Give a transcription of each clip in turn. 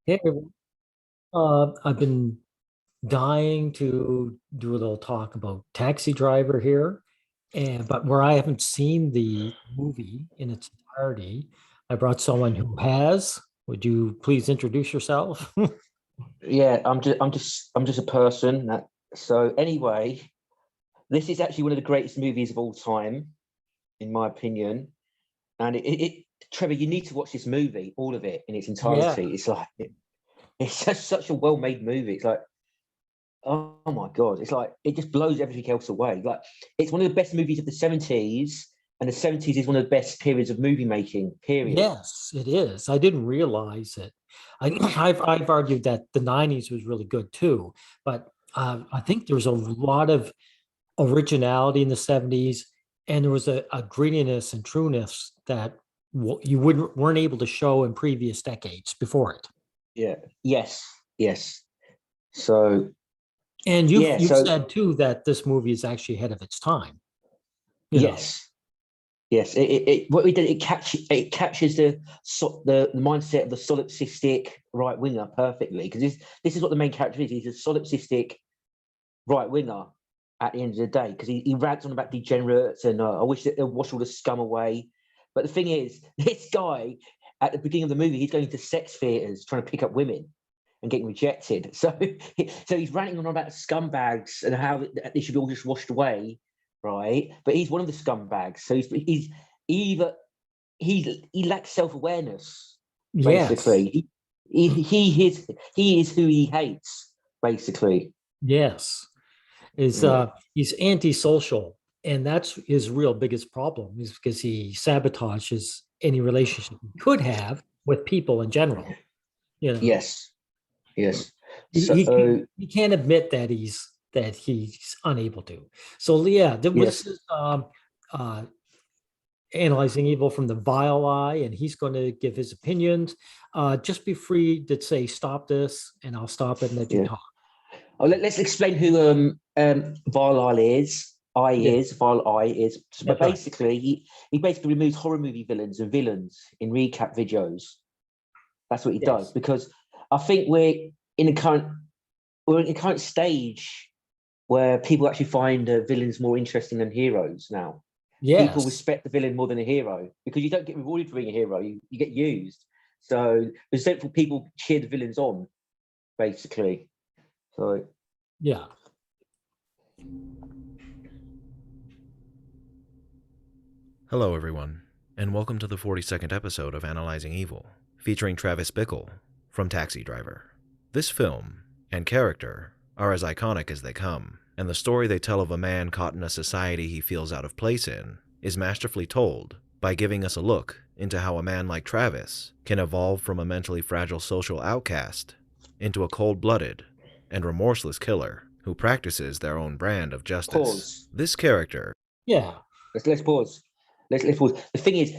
Hey, everyone. I've been dying to do a little talk about Taxi Driver here, and but where I haven't seen the movie in its entirety, I brought someone who has. Would you please introduce yourself? Yeah, I'm just a person. So anyway, this is actually one of the greatest movies of all time, in my opinion. And Trevor, you need to watch this movie, all of it in its Yeah, entirety. It's just such a well-made movie. It's like, oh my God, it's like it just blows everything else away. Like it's one of the best movies of the 70s, and the 70s is one of the best periods of movie making, period. yes, it is. I didn't realize it. I've argued that the '90s was really good too, but I think there's a lot of originality in the '70s, and there was a grittiness and trueness that you wouldn't weren't able to show in previous decades before it. Yeah. Yes. Yes. So And you've yeah, you've so said too that this movie is actually ahead of its time. You know, yes. Yes, what we did, it captures the mindset of the solipsistic right winger perfectly, because this is what the main character is. He's a solipsistic right winger at the end of the day, because he rants on about degenerates and I wish that they'll wash all the scum away. But the thing is, this guy at the beginning of the movie, he's going to sex theaters trying to pick up women and getting rejected. So he's ranting on about scumbags and how they should be all just washed away, right? But he's one of the scumbags. So he's either he lacks self-awareness, yes, basically. He is who he hates, basically. yes, is Yeah. he's antisocial, and that's his real biggest problem is because he sabotages any relationship he could have with people in general. You know, Yes. Yes. he, So he can't he can't admit that he's unable to. So yeah, this yes. is uh, analyzing evil from the vile eye, and he's going to give his opinions. Just be free to say stop this, and I'll stop it and let you Yeah. talk. Let's explain who Vile is. I Yeah, is Vile I is. But that's right. basically, he basically removes horror movie villains and villains in recap videos. That's what he does, Yes, because I think we're in a current stage where people actually find villains more interesting than heroes now. People yes, respect the villain more than a hero, because you don't get rewarded for being a hero; you get used. So resentful people cheer the villains on, basically. So yeah. Hello, everyone, and welcome to the 42nd episode of Analyzing Evil, featuring Travis Bickle from Taxi Driver. This film and character are as iconic as they come, and the story they tell of a man caught in a society he feels out of place in is masterfully told by giving us a look into how a man like Travis can evolve from a mentally fragile social outcast into a cold-blooded and remorseless killer who practices their own brand of justice. pause. This character Yeah. Let's pause. Let's pause. The thing is,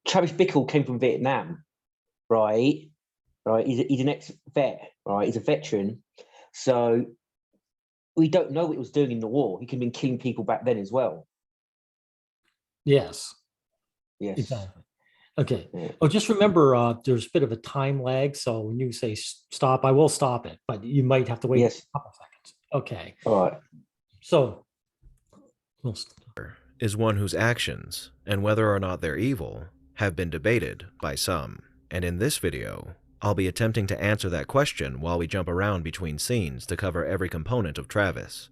Travis Bickle came from Vietnam, right? Right. He's an ex-vet, right? He's a veteran. So we don't know what he was doing in the war. He could have been killing people back then as well. Yes. Yes. Exactly. Okay. Yeah. Oh, just remember, there's a bit of a time lag. So when you say stop, I will stop it, but you might have to wait Yes. a couple seconds. Okay. All right. So, we'll is one whose actions, and whether or not they're evil, have been debated by some. And in this video, I'll be attempting to answer that question while we jump around between scenes to cover every component of Travis.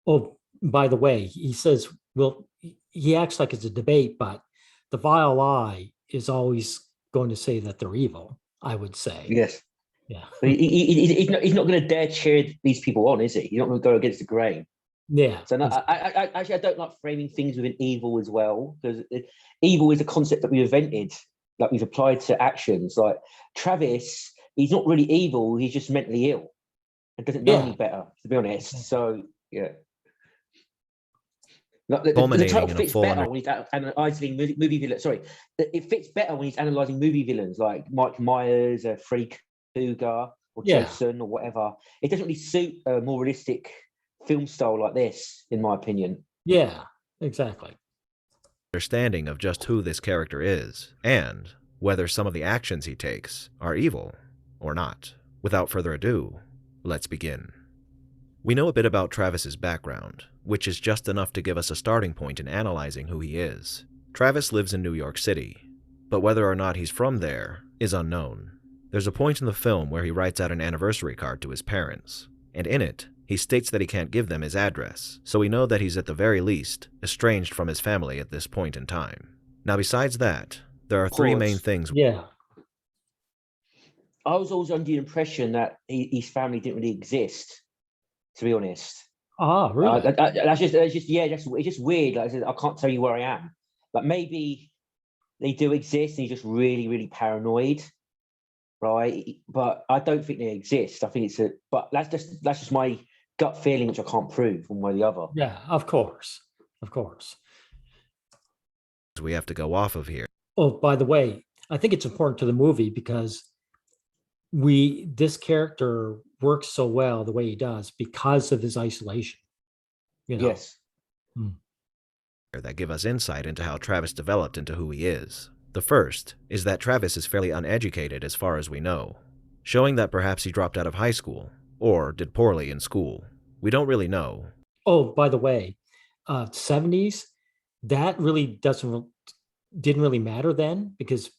oh, by the way, he says, well, he acts like it's a debate, but the vile eye is always going to say that they're evil, I would say. Yes. Yeah. He's not going to dare cheer these people on, is he? He's not going to go against the grain. Yeah. So no, actually, I don't like framing things with an evil as well, because evil is a concept that we invented, like we've applied to actions. Like Travis, he's not really evil; he's just mentally ill and doesn't know any Yeah. better, to be honest. So yeah, like the title Culminating in a fits full better when he's analyzing movie villains. Sorry, it fits better when he's analyzing movie villains like Mike Myers, Freddy Krueger, or Yeah. Jason, or whatever. It doesn't really suit a more realistic film style like this, in my opinion. Yeah. Exactly. understanding of just who this character is, and whether some of the actions he takes are evil or not. Without further ado, let's begin. We know a bit about Travis's background, which is just enough to give us a starting point in analyzing who he is. Travis lives in New York City, but whether or not he's from there is unknown. There's a point in the film where he writes out an anniversary card to his parents, and in it, he states that he can't give them his address, so we know that he's at the very least estranged from his family at this point in time. Now, besides that, there are three main things. Yeah. I was always under the impression that his family didn't really exist, to be honest. Ah, really? That's it's just weird. Like I said, I can't tell you where I am. But maybe they do exist and he's just really, really paranoid, right? But I don't think they exist. I think but that's just my gut feeling, which I can't prove one way or the other. Yeah, of course. Of course. We have to go off of here. Oh, by the way, I think it's important to the movie because this character works so well the way he does because of his isolation. You know? Yes. That give us insight into how Travis developed into who he is. The first is that Travis is fairly uneducated as far as we know, showing that perhaps he dropped out of high school or did poorly in school. We don't really know. Oh, by the way, 70s, that really didn't really matter then because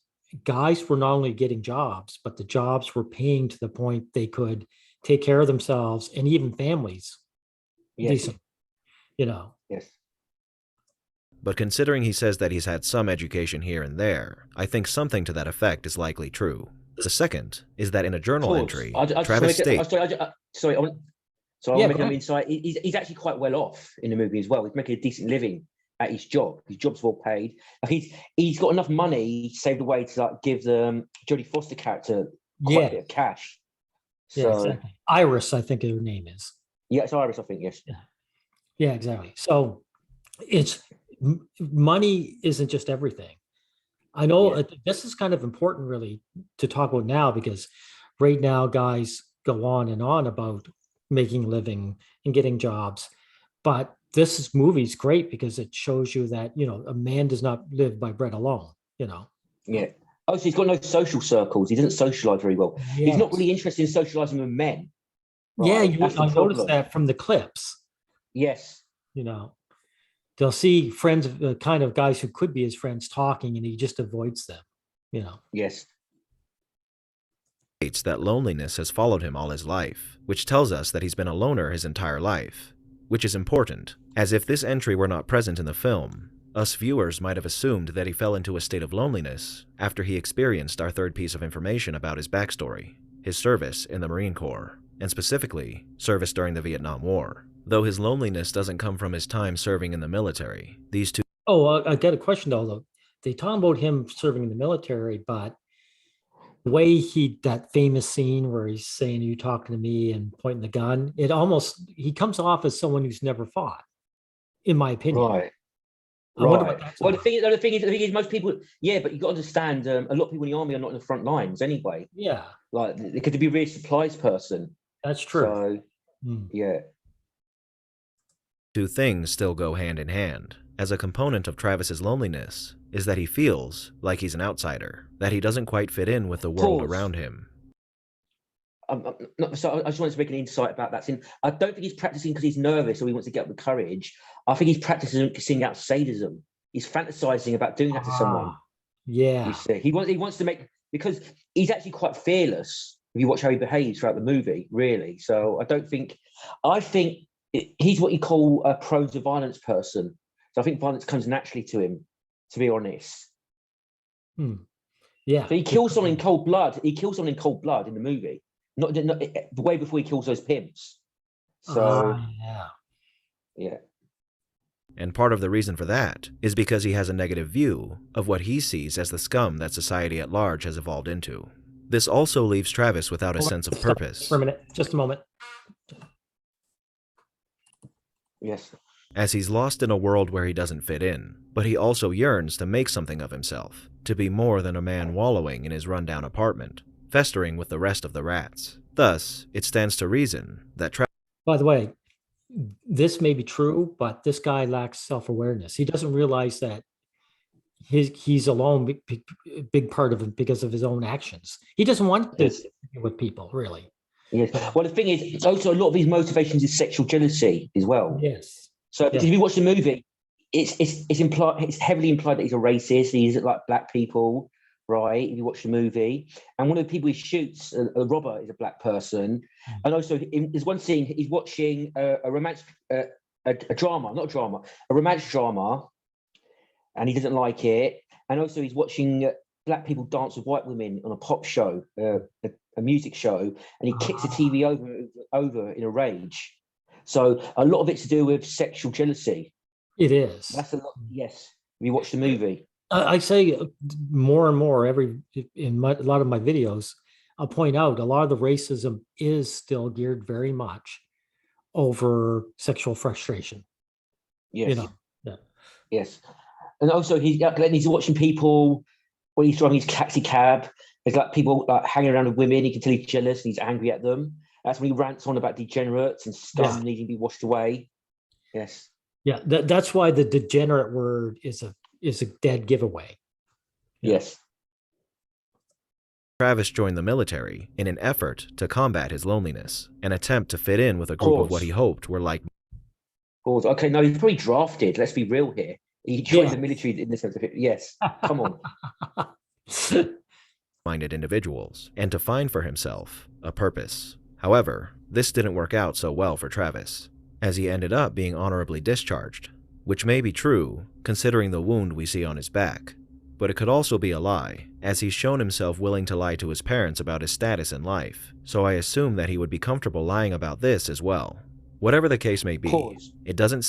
guys were not only getting jobs, but the jobs were paying to the point they could take care of themselves and even families. Yes. Decent, you know. Yes. But considering he says that he's had some education here and there, I think something to that effect is likely true. The second is that in a journal entry, Travis states... I want to make an insight. He's actually quite well off in the movie as well. He's making a decent living at his job. His job's well paid. He's got enough money saved away to give the Jodie Foster character quite a bit of cash. Yeah, exactly. Iris, I think her name is. Yeah, it's Iris, I think, yes. Yeah, exactly. So money isn't just everything. I know this is kind of important really to talk about now because right now guys go on and on about making a living and getting jobs, but this movie's great because it shows you that, a man does not live by bread alone, Yeah. Oh, so he's got no social circles. He doesn't socialize very well. Yes. He's not really interested in socializing with men. Right? Yeah, I noticed that from the clips. Yes. They'll see friends, kind of guys who could be his friends talking, and he just avoids them, Yes. States that loneliness has followed him all his life, which tells us that he's been a loner his entire life, which is important, as if this entry were not present in the film, us viewers might have assumed that he fell into a state of loneliness after he experienced our third piece of information about his backstory, his service in the Marine Corps, and specifically, service during the Vietnam War. Though his loneliness doesn't come from his time serving in the military, these two... Oh, I got a question though. They talk about him serving in the military, but the way that famous scene where he's saying, "You talking to me," and pointing the gun, he comes off as someone who's never fought, in my opinion. Right. Well, the thing is, most people, but you got to understand, a lot of people in the army are not in the front lines anyway. Yeah. Like, they could be a real supplies person. That's true. So, yeah. Two things still go hand in hand, as a component of Travis's loneliness is that he feels like he's an outsider, that he doesn't quite fit in with the world around him. So I just wanted to make an insight about that scene. I don't think he's practicing because he's nervous or he wants to get up with courage. I think he's practicing out sadism. He's fantasizing about doing that to someone. Yeah. You see, he wants to make, because he's actually quite fearless if you watch how he behaves throughout the movie, really. So I think he's what you call a prone to violence person. So I think violence comes naturally to him, to be honest. Yeah. So he kills someone in cold blood. He kills someone in cold blood in the movie, not way before he kills those pimps. So yeah. And part of the reason for that is because he has a negative view of what he sees as the scum that society at large has evolved into. This also leaves Travis without a sense of purpose. For a minute, just a moment. Yes. As he's lost in a world where he doesn't fit in, but he also yearns to make something of himself, to be more than a man wallowing in his rundown apartment, festering with the rest of the rats. Thus, it stands to reason that Travis... By the way, this may be true, but this guy lacks self-awareness. He doesn't realize that he's alone, big part of it because of his own actions. He doesn't want to with people, really. Yes. Well, the thing is, also a lot of his motivations is sexual jealousy as well. Yes. So if you watch the movie, it's implied, it's heavily implied that he's a racist. He's like black people, right? If you watch the movie, and one of the people he shoots, a robber, is a black person, and also there's one scene he's watching a romance, a drama, not a drama, a romance drama, and he doesn't like it, and also he's watching black people dance with white women on a pop show, a music show, and he kicks the TV over in a rage. So a lot of it's to do with sexual jealousy. It is. That's a lot. Yes, if you watch the movie. I say more and more in a lot of my videos, I'll point out a lot of the racism is still geared very much over sexual frustration. Yes. You know, yeah. Yes, and also he's watching people when he's driving his taxi cab. There's like people like hanging around with women. He can tell he's jealous and he's angry at them. That's when he rants on about degenerates and scum needing to be washed away. Yes. Yeah, that's why the degenerate word is a dead giveaway. Yeah. Yes. Travis joined the military in an effort to combat his loneliness, an attempt to fit in with a group of what he hoped were like. Okay, no, he's probably drafted. Let's be real here. He joined the military in the sense of it. Yes, come on. Minded individuals, and to find for himself a purpose. However, this didn't work out so well for Travis, as he ended up being honorably discharged, which may be true considering the wound we see on his back, but it could also be a lie, as he's shown himself willing to lie to his parents about his status in life, so I assume that he would be comfortable lying about this as well. Whatever the case may be, it doesn't.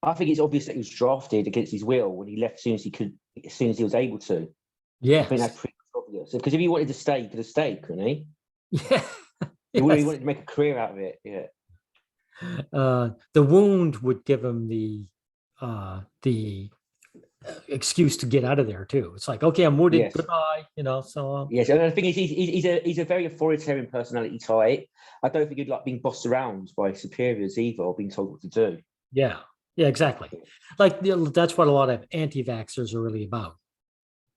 I think it's obvious that he was drafted against his will when he left as soon as he was able to. Yeah, I think that's pretty obvious. Because if he wanted to stay, he could have stayed, couldn't he? Yeah. He wanted to make a career out of it. Yeah. The wound would give him the excuse to get out of there too. It's like, okay, I'm wounded. Yes. Goodbye. So. Yes, and the thing is, he's a very authoritarian personality type. I don't think he'd like being bossed around by superiors either, or being told what to do. Yeah. Yeah, exactly. Like that's what a lot of anti-vaxxers are really about.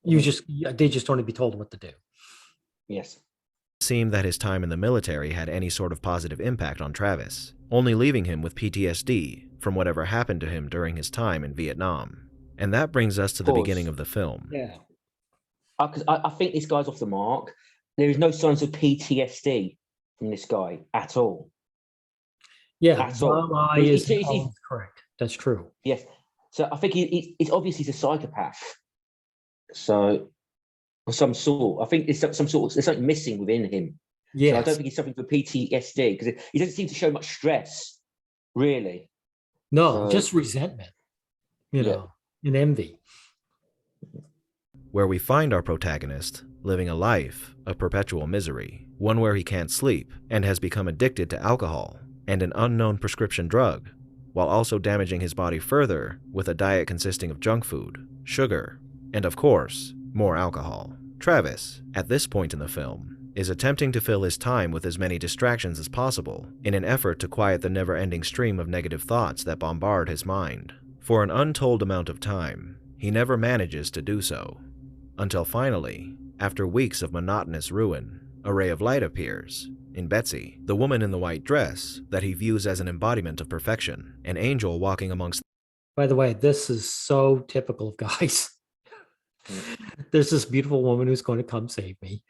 They just want to be told what to do. Yes. It seemed that his time in the military had any sort of positive impact on Travis, only leaving him with PTSD from whatever happened to him during his time in Vietnam. And that brings us to the beginning of the film. Yeah. Because I think this guy's off the mark. There is no signs of PTSD from this guy at all. Yeah, at all. He's correct. That's true. Yes. So I think it's obvious he's a psychopath. So, of some sort, I think there's something missing within him. Yeah. So I don't think he's suffering from PTSD because he doesn't seem to show much stress, really. No, just resentment, and envy. Where we find our protagonist living a life of perpetual misery, one where he can't sleep and has become addicted to alcohol and an unknown prescription drug, while also damaging his body further with a diet consisting of junk food, sugar, and of course, more alcohol. Travis, at this point in the film, is attempting to fill his time with as many distractions as possible in an effort to quiet the never-ending stream of negative thoughts that bombard his mind. For an untold amount of time, he never manages to do so, until finally, after weeks of monotonous ruin, a ray of light appears in Betsy, the woman in the white dress that he views as an embodiment of perfection, an angel walking amongst. By the way, this is so typical of guys. There's this beautiful woman who's going to come save me.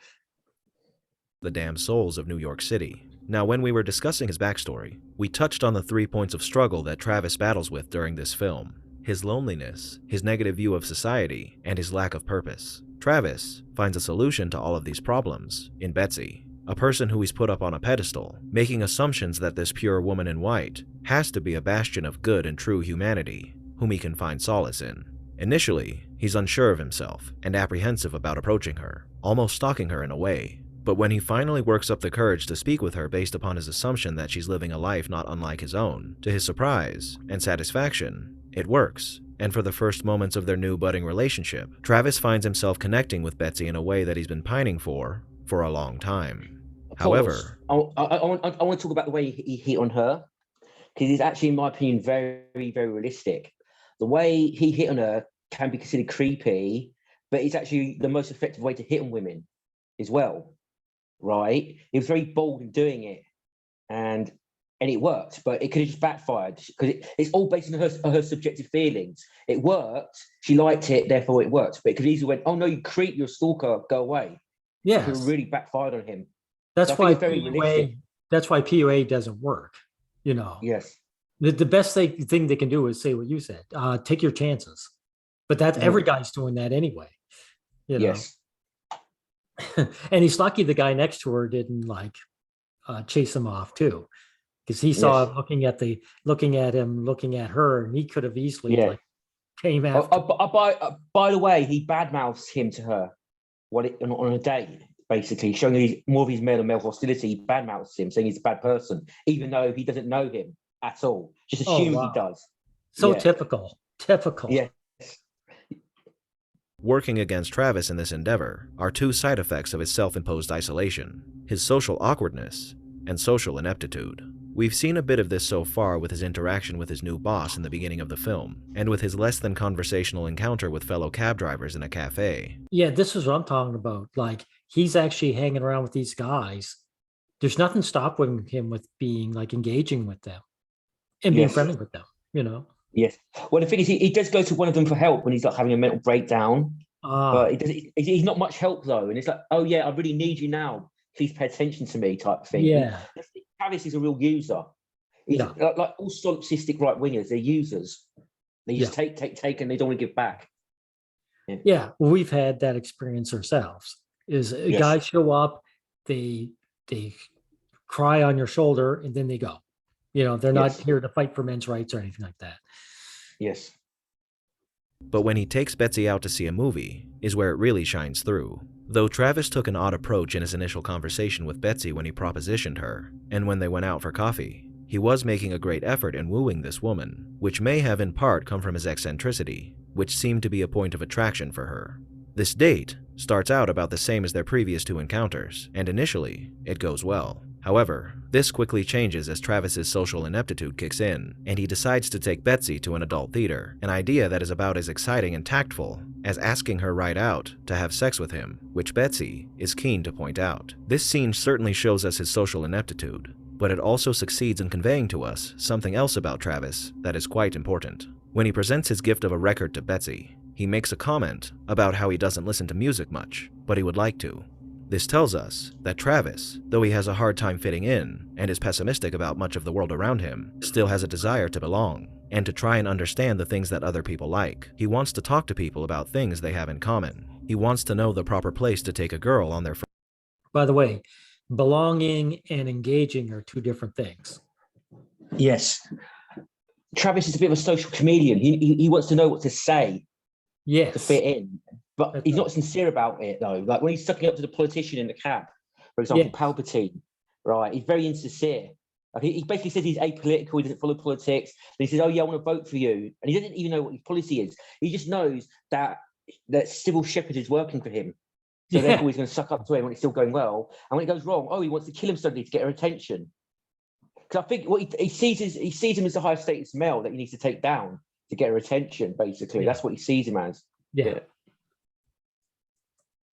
The damned souls of New York City. Now, when we were discussing his backstory, we touched on the 3 points of struggle that Travis battles with during this film: his loneliness, his negative view of society, and his lack of purpose. Travis finds a solution to all of these problems in Betsy, a person who he's put up on a pedestal, making assumptions that this pure woman in white has to be a bastion of good and true humanity, whom he can find solace in. Initially, he's unsure of himself and apprehensive about approaching her, almost stalking her in a way. But when he finally works up the courage to speak with her based upon his assumption that she's living a life not unlike his own, to his surprise and satisfaction, it works. And for the first moments of their new budding relationship, Travis finds himself connecting with Betsy in a way that he's been pining for a long time. However, I want to talk about the way he hit on her, because it's actually, in my opinion, very, very realistic. The way he hit on her can be considered creepy, but it's actually the most effective way to hit on women as well. right? He was very bold in doing it, and it worked, but it could have just backfired because it's all based on her subjective feelings. It worked, she liked it, therefore it worked. But it could easily went, oh no, you creep, you're a stalker, go away. It could have Yes. really backfired on him. That's So I think why it's very realistic. That's why PUA doesn't work. You know, Yes. the best thing they can do is say what you said. Take your chances. But that's every guy's doing that anyway. You know, Yes. and he's lucky the guy next to her didn't like chase him off too, because he saw Yes. looking at him, looking at her, and he could have easily Yeah. like came after. By the way, he badmouths him to her on a date, basically showing more of his male hostility. He badmouths him, saying he's a bad person, even though he doesn't know him at all. Just assumes wow. he does. So Yeah. typical. Yeah. Working against Travis in this endeavor are two side effects of his self-imposed isolation: his social awkwardness and social ineptitude. We've seen a bit of this so far with his interaction with his new boss in the beginning of the film, and with his less than conversational encounter with fellow cab drivers in a cafe. Yeah, this is what I'm talking about. Like, he's actually hanging around with these guys. There's nothing stopping him with being like engaging with them and being Yes. friendly with them, you know? Yes. Well, the thing is, he does go to one of them for help when he's like having a mental breakdown. But he's not much help though, and it's like, oh yeah, I really need you now. Please pay attention to me, type of thing. Yeah. Travis is a real user. He's Yeah. like all solipsistic right wingers. They're users. They just take, and they don't want to give back. Yeah, well, we've had that experience ourselves. Is Yes. guys show up, they cry on your shoulder, and then they go. You know, they're not Yes. here to fight for men's rights or anything like that. Yes. But when he takes Betsy out to see a movie is where it really shines through. Though Travis took an odd approach in his initial conversation with Betsy when he propositioned her, and when they went out for coffee, he was making a great effort in wooing this woman, which may have in part come from his eccentricity, which seemed to be a point of attraction for her. This date starts out about the same as their previous two encounters, and initially, it goes well. However, this quickly changes as Travis's social ineptitude kicks in, and he decides to take Betsy to an adult theater, an idea that is about as exciting and tactful as asking her right out to have sex with him, which Betsy is keen to point out. This scene certainly shows us his social ineptitude, but it also succeeds in conveying to us something else about Travis that is quite important. When he presents his gift of a record to Betsy, he makes a comment about how he doesn't listen to music much, but he would like to. This tells us that Travis, though he has a hard time fitting in and is pessimistic about much of the world around him, still has a desire to belong and to try and understand the things that other people like. He wants to talk to people about things they have in common. He wants to know the proper place to take a girl on their first. By the way, belonging and engaging are two different things. Yes. Travis is a bit of a social chameleon. He wants to know what to say to Yes. fit in, but That's he's not right. sincere about it though. Like when he's sucking up to the politician in the cab, for example, Yes. Palpatine, right? He's very insincere. Like he basically says he's apolitical, he doesn't follow politics. Then he says, "Oh yeah, I want to vote for you," and he doesn't even know what his policy is. He just knows that Sybil Shepherd is working for him, so Yeah. therefore he's going to suck up to him when it's still going well. And when it goes wrong, oh, he wants to kill him suddenly to get her attention. Because I think what he sees him as a high status male that he needs to take down to get her attention. Basically, Yeah. that's what he sees him as. Yeah.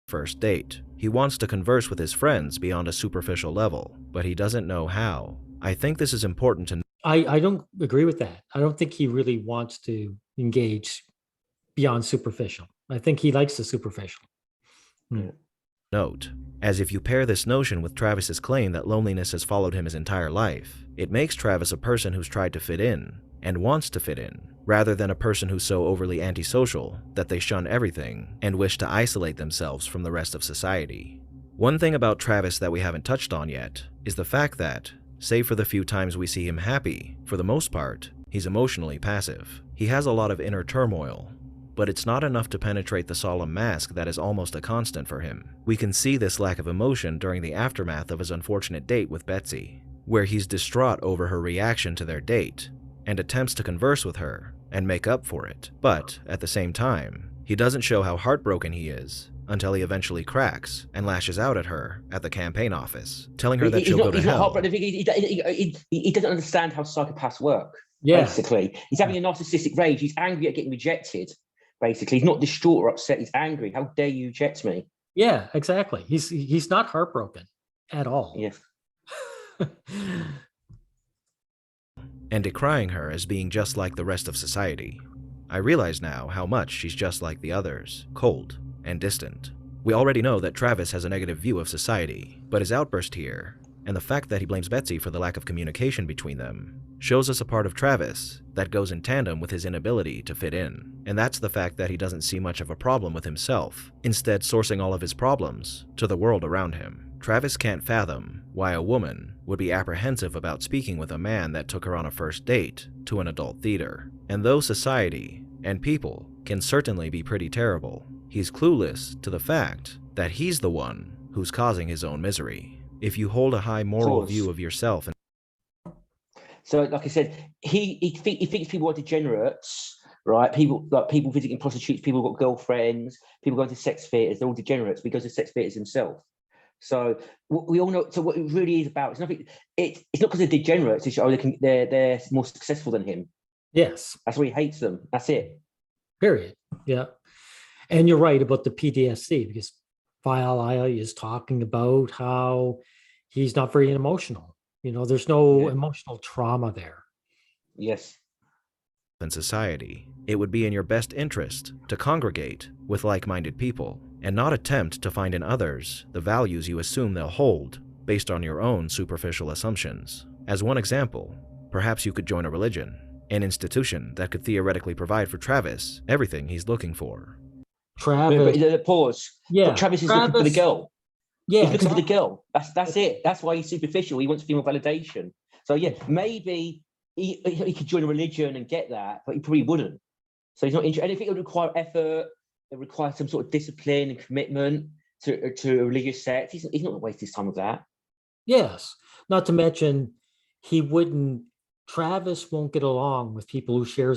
First date. He wants to converse with his friends beyond a superficial level, but he doesn't know how. I think this is important to I don't agree with that. I don't think he really wants to engage beyond superficial. I think he likes the superficial. note, as if you pair this notion with Travis's claim that loneliness has followed him his entire life, it makes Travis a person who's tried to fit in and wants to fit in, rather than a person who's so overly antisocial that they shun everything and wish to isolate themselves from the rest of society. One thing about Travis that we haven't touched on yet is the fact that, save for the few times we see him happy, for the most part, he's emotionally passive. He has a lot of inner turmoil, but it's not enough to penetrate the solemn mask that is almost a constant for him. We can see this lack of emotion during the aftermath of his unfortunate date with Betsy, where he's distraught over her reaction to their date and attempts to converse with her and make up for it. But at the same time, he doesn't show how heartbroken he is until he eventually cracks and lashes out at her at the campaign office, telling her that she'll go to He's not hell. heartbroken. He doesn't understand how psychopaths work. Yeah. Basically, he's having a narcissistic rage. He's angry at getting rejected. Basically, he's not distraught or upset. He's angry. How dare you reject me? Yeah, exactly. He's not heartbroken. at all. Yes. and decrying her as being just like the rest of society. I realize now how much she's just like the others, cold and distant. We already know that Travis has a negative view of society, but his outburst here, and the fact that he blames Betsy for the lack of communication between them, shows us a part of Travis that goes in tandem with his inability to fit in. And that's the fact that he doesn't see much of a problem with himself, instead sourcing all of his problems to the world around him. Travis can't fathom why a woman would be apprehensive about speaking with a man that took her on a first date to an adult theater. And though society and people can certainly be pretty terrible, he's clueless to the fact that he's the one who's causing his own misery. If you hold a high moral view of yourself and so, like I said, he thinks people are degenerates, right? People visiting prostitutes, people who've got girlfriends, people going to sex theatres, they're all degenerates, but he goes to sex theatres himself. So we all know. So what it really is about, it's nothing. It's not because they're degenerates. It's they're more successful than him. Yes. That's why he hates them. That's it. Period. Yeah. And you're right about the PTSD, because Vile is talking about how he's not very emotional. There's no emotional trauma there. Yes. in society, it would be in your best interest to congregate with like-minded people and not attempt to find in others the values you assume they'll hold based on your own superficial assumptions. As one example, perhaps you could join a religion, an institution that could theoretically provide for Travis everything he's looking for. Pause. Yeah. But Travis is looking for the girl. Yeah. He's looking for the girl. That's it. That's why he's superficial. He wants female validation. So yeah, maybe he could join a religion and get that, but he probably wouldn't. So he's not interested. And if it would require effort, it requires some sort of discipline and commitment to a religious sect, he's not going to waste his time with that. Yes. Not to mention, Travis won't get along with people who share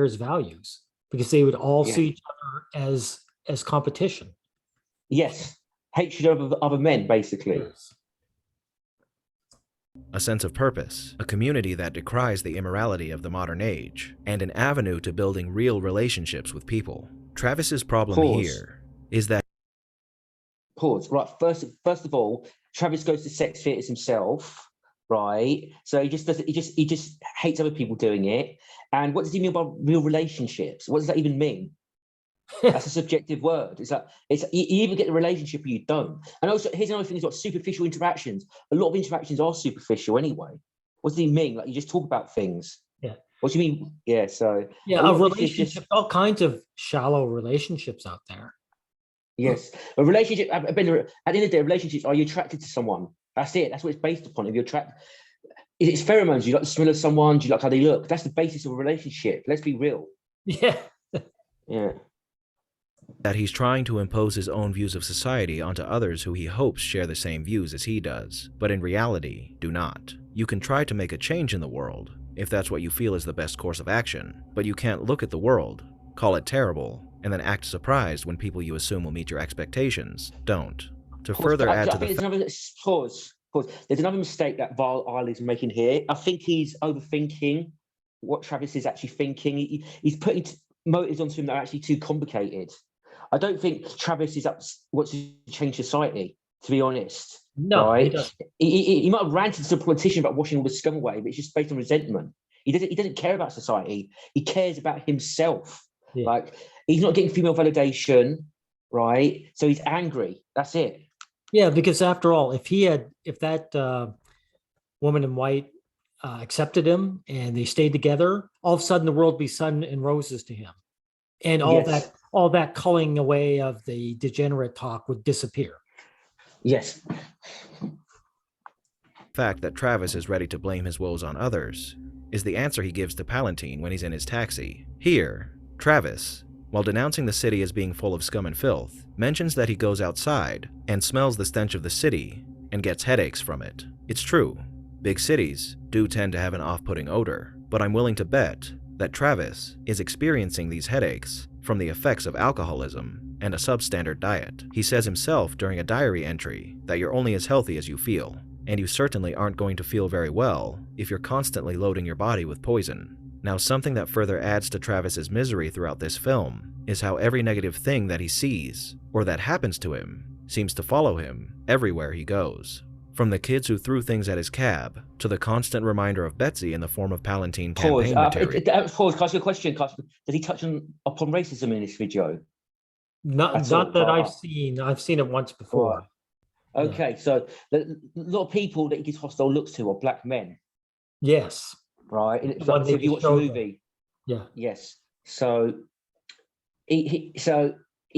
his values, because they would all see each other as competition. Yes. Hatred of other men, basically. Yes. A sense of purpose, a community that decries the immorality of the modern age, and an avenue to building real relationships with people. Travis's problem here is that... Pause. Right. First of all, Travis goes to sex theatres himself, right? So he just hates other people doing it. And what does he mean by real relationships? What does that even mean? That's a subjective word. You either get the relationship or you don't. And also, here's another thing: is like superficial interactions. A lot of interactions are superficial anyway. What does he mean? Like, you just talk about things. Yeah. What do you mean? Yeah. So a relationship, all kinds of shallow relationships out there. Yes, a relationship. At the end of the day, relationships, are you attracted to someone? That's it. That's what it's based upon. If you're attracted, it's pheromones. Do you like the smell of someone? Do you like how they look? That's the basis of a relationship. Let's be real. Yeah. Yeah. That he's trying to impose his own views of society onto others who he hopes share the same views as he does, but in reality, do not. You can try to make a change in the world, if that's what you feel is the best course of action, but you can't look at the world, call it terrible, and then act surprised when people you assume will meet your expectations don't. To further add to the... Pause. There's another mistake that Vile is making here. I think he's overthinking what Travis is actually thinking. He's putting motives onto him that are actually too complicated. I don't think Travis wants to change society, to be honest. No, right? He might have ranted to a politician about washing all the scum away, but it's just based on resentment. He doesn't care about society. He cares about himself. Yeah. Like, he's not getting female validation, right? So he's angry. That's it. Yeah, because after all, if that woman in white accepted him and they stayed together, all of a sudden the world would be sun and roses to him, and all that culling away of the degenerate talk would disappear. Yes. The fact that Travis is ready to blame his woes on others is the answer he gives to Palantine when he's in his taxi. Here, Travis, while denouncing the city as being full of scum and filth, mentions that he goes outside and smells the stench of the city and gets headaches from it. It's true, big cities do tend to have an off-putting odor, but I'm willing to bet that Travis is experiencing these headaches from the effects of alcoholism and a substandard diet. He says himself during a diary entry that you're only as healthy as you feel, and you certainly aren't going to feel very well if you're constantly loading your body with poison. Now, something that further adds to Travis's misery throughout this film is how every negative thing that he sees or that happens to him seems to follow him everywhere he goes. From the kids who threw things at his cab, to the constant reminder of Betsy in the form of Palantine Pause. campaign material. Pause. Can I ask you a question? Does he touch upon racism in this video? Not that I've seen. I've seen it once before. Right. Okay, so a lot of people that he gives hostile looks to are black men, Yes. right? And The one so if you they watch the showed them. movie, Yeah. yes. So he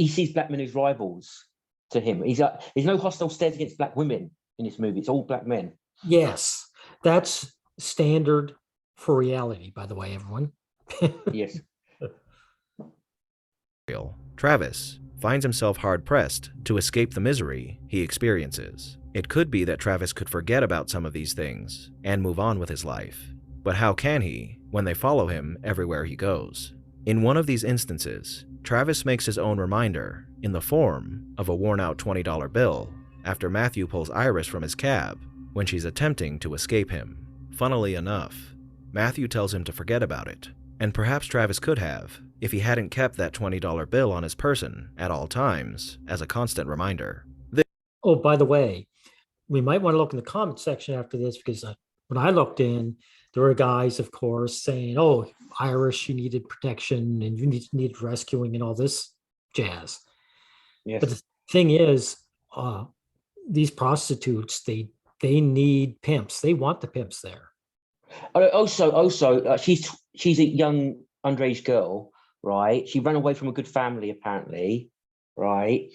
sees black men as rivals to him. There's no hostile stares against black women in this movie. It's all black men. Yes. That's standard for reality, by the way, everyone. Yes. Travis finds himself hard-pressed to escape the misery he experiences. It could be that Travis could forget about some of these things and move on with his life. But how can he when they follow him everywhere he goes? In one of these instances, Travis makes his own reminder in the form of a worn-out $20 bill after Matthew pulls Iris from his cab when she's attempting to escape him. Funnily enough, Matthew tells him to forget about it, and perhaps Travis could have if he hadn't kept that $20 bill on his person at all times as a constant reminder. Oh, by the way, we might want to look in the comment section after this, because when I looked in, there were guys, of course, saying, "Oh, Iris, she needed protection and you needed rescuing and all this jazz." Yes. But the thing is, these prostitutes, they need pimps. They want the pimps there. Also, she's a young underage girl, right? She ran away from a good family, apparently, right?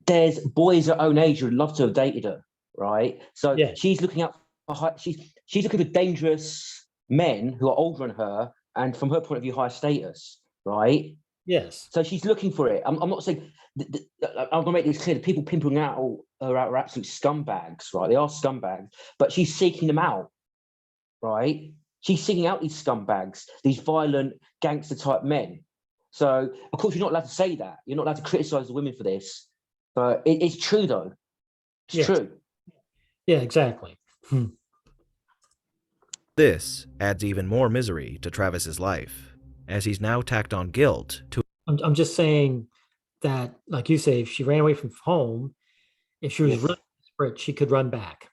There's boys her own age who would love to have dated her, right? So Yeah. she's looking out for she's looking for dangerous men who are older than her and, from her point of view, higher status, right? Yes. So she's looking for it. I'm not saying. I'm gonna make this clear. The people pimping her out are absolute scumbags, right? They are scumbags, but she's seeking them out, right? She's seeking out these scumbags, these violent gangster type men. So of course you're not allowed to say that. You're not allowed to criticize the women for this, but it's true though. It's Yes. true. Yeah, exactly. This adds even more misery to Travis's life, as he's now tacked on guilt to I'm just saying that, like you say, if she ran away from home, if she was Yes. really desperate, she could run back.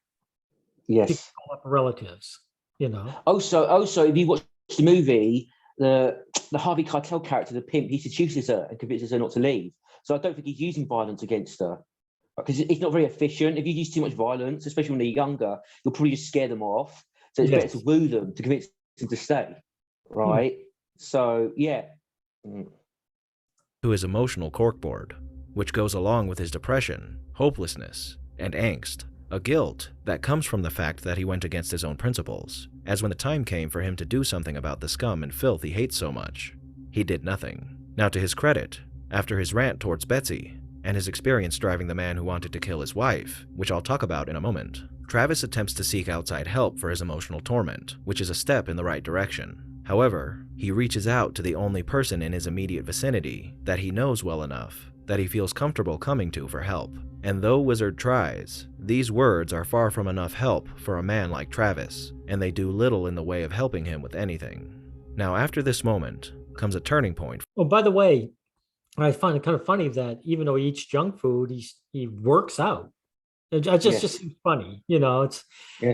She could Yes. call up her relatives, you know. Also, if you watch the movie, the Harvey Keitel character, the pimp, he seduces her and convinces her not to leave. So I don't think he's using violence against her, because it's not very efficient. If you use too much violence, especially when they're younger, you'll probably just scare them off. So it's Yes. better to woo them, to convince them to stay, right? So yeah. his emotional corkboard, which goes along with his depression, hopelessness, and angst, a guilt that comes from the fact that he went against his own principles, as when the time came for him to do something about the scum and filth he hates so much, he did nothing. Now, to his credit, after his rant towards Betsy, and his experience driving the man who wanted to kill his wife, which I'll talk about in a moment, Travis attempts to seek outside help for his emotional torment, which is a step in the right direction. However, he reaches out to the only person in his immediate vicinity that he knows well enough that he feels comfortable coming to for help. And though Wizard tries, these words are far from enough help for a man like Travis, and they do little in the way of helping him with anything. Now, after this moment comes a turning point. Oh, by the way, I find it kind of funny that even though he eats junk food, he works out. It just seems funny, you know. It's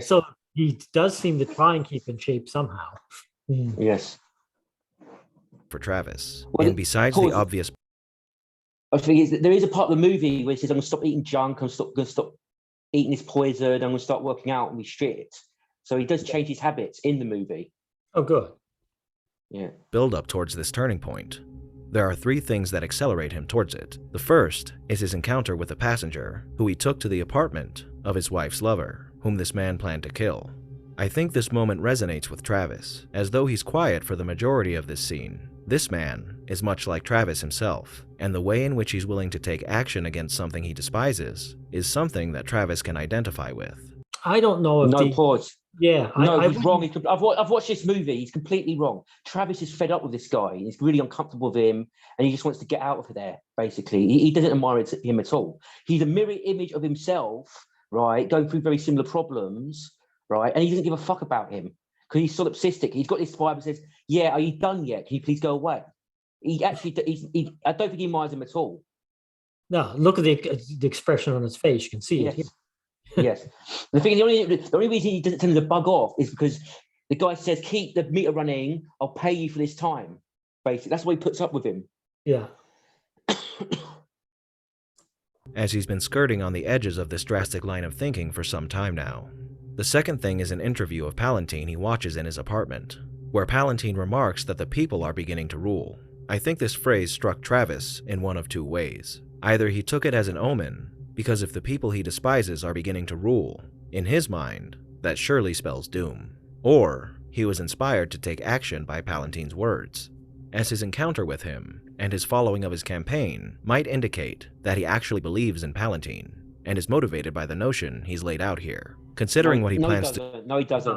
so he does seem to try and keep in shape somehow. Yes. For Travis, Well, and besides the obvious, I think there is a part of the movie where he says, "I'm going to stop eating junk. I'm going to stop eating this poison. I'm going to start working out and be strict." So he does change his habits in the movie. Oh, good. Yeah. build up towards this turning point. There are three things that accelerate him towards it. The first is his encounter with a passenger who he took to the apartment of his wife's lover, whom this man planned to kill. I think this moment resonates with Travis, as though he's quiet for the majority of this scene. This man is much like Travis himself, and the way in which he's willing to take action against something he despises is something that Travis can identify with. I don't know if Pause. Yeah, He's wrong. I've watched this movie. He's completely wrong. Travis is fed up with this guy. He's really uncomfortable with him, and he just wants to get out of there. Basically, he doesn't admire him at all. He's a mirror image of himself, right? Going through very similar problems, right? And he doesn't give a fuck about him because he's solipsistic. He's got this vibe that says, "Yeah, are you done yet? Can you please go away?" I don't think he admires him at all. No, look at the expression on his face. You can see it. Yes. Yes. The thing is, the only reason he doesn't tell him to bug off is because the guy says, keep the meter running, I'll pay you for this time. Basically, that's why he puts up with him. Yeah. As he's been skirting on the edges of this drastic line of thinking for some time now. The second thing is an interview of Palantine he watches in his apartment, where Palantine remarks that the people are beginning to rule. I think this phrase struck Travis in one of two ways. Either he took it as an omen, because if the people he despises are beginning to rule, in his mind, that surely spells doom. Or he was inspired to take action by Palantine's words, as his encounter with him and his following of his campaign might indicate that he actually believes in Palantine and is motivated by the notion he's laid out here, considering what he plans to. No, he doesn't.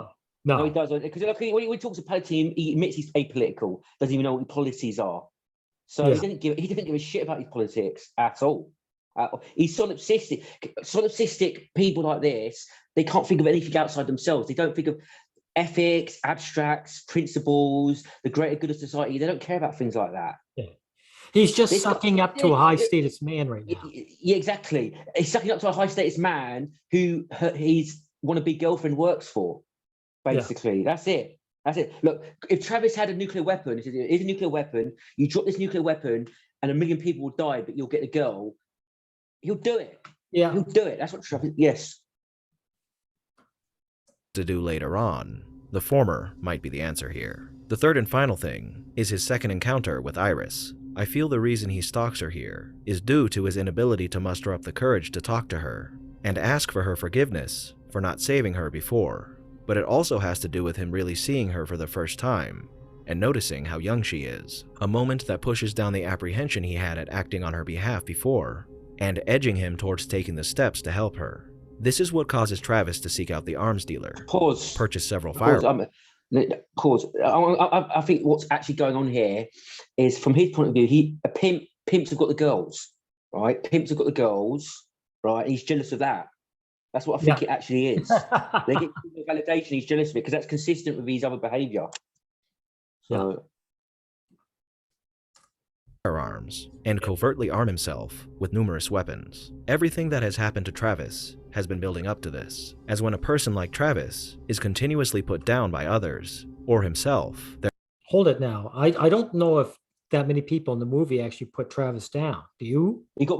No. No, he doesn't. Because when he talks to Palatine, he admits he's apolitical, doesn't even know what the policies are. So Yeah. he didn't give a shit about his politics at all. He's solipsistic. Solipsistic people like this, they can't think of anything outside themselves. They don't think of ethics, abstracts, principles, the greater good of society. They don't care about things like that. Yeah. He's just This guy- sucking up to a high status man right now. Yeah, exactly. He's sucking up to a high status man who his wannabe girlfriend works for. Basically, that's it. That's it. Look, if Travis had a nuclear weapon, here's a nuclear weapon. You drop this nuclear weapon, and 1 million people will die, but you'll get the girl. He'll do it. Yeah. He'll do it. That's what Travis. Yes. To do later on. The former might be the answer here. The third and final thing is his second encounter with Iris. I feel the reason he stalks her here is due to his inability to muster up the courage to talk to her and ask for her forgiveness for not saving her before. But it also has to do with him really seeing her for the first time and noticing how young she is, a moment that pushes down the apprehension he had at acting on her behalf before and edging him towards taking the steps to help her. This is what causes Travis to seek out the arms dealer, purchase several firearms. I think what's actually going on here is, from his point of view, pimps have got the girls, right? Pimps have got the girls, right? He's jealous of that. That's what I think it actually is. They get validation. He's jealous of it because that's consistent with his other behaviour. So. Firearms and covertly arm himself with numerous weapons. Everything that has happened to Travis has been building up to this, as when a person like Travis is continuously put down by others or himself. Hold it now. I don't know if that many people in the movie actually put Travis down. Do you? He got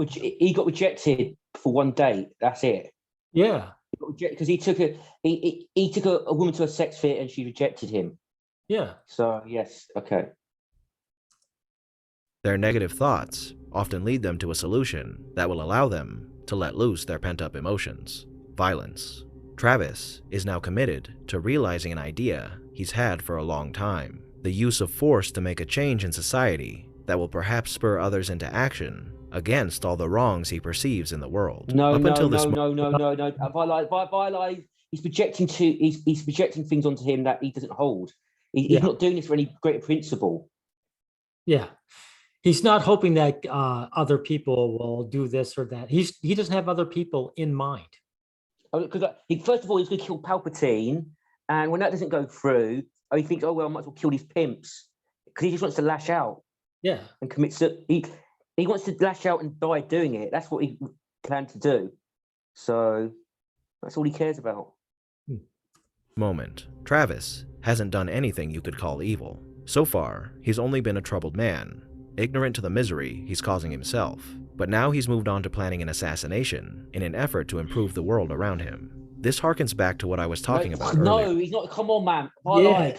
rejected for one date. That's it. Yeah. Because he took a woman to a sex fit and she rejected him. Yeah. So yes, okay. Their negative thoughts often lead them to a solution that will allow them to let loose their pent-up emotions, violence. Travis is now committed to realizing an idea he's had for a long time, the use of force to make a change in society that will perhaps spur others into action against all the wrongs he perceives in the world. No. He's projecting things onto him that he doesn't hold. He's not doing this for any greater principle. Yeah. He's not hoping that other people will do this or that. He doesn't have other people in mind. Because first of all, he's going to kill Palpatine, and when that doesn't go through, he thinks, oh well, I might as well kill these pimps, because he just wants to lash out. Yeah, and commit. He wants to lash out and die doing it. That's what he planned to do. So that's all he cares about. Moment. Travis hasn't done anything you could call evil. So far, he's only been a troubled man, ignorant to the misery he's causing himself. But now he's moved on to planning an assassination in an effort to improve the world around him. This harkens back to what I was talking about earlier. No, he's not. Come on, man. Violet.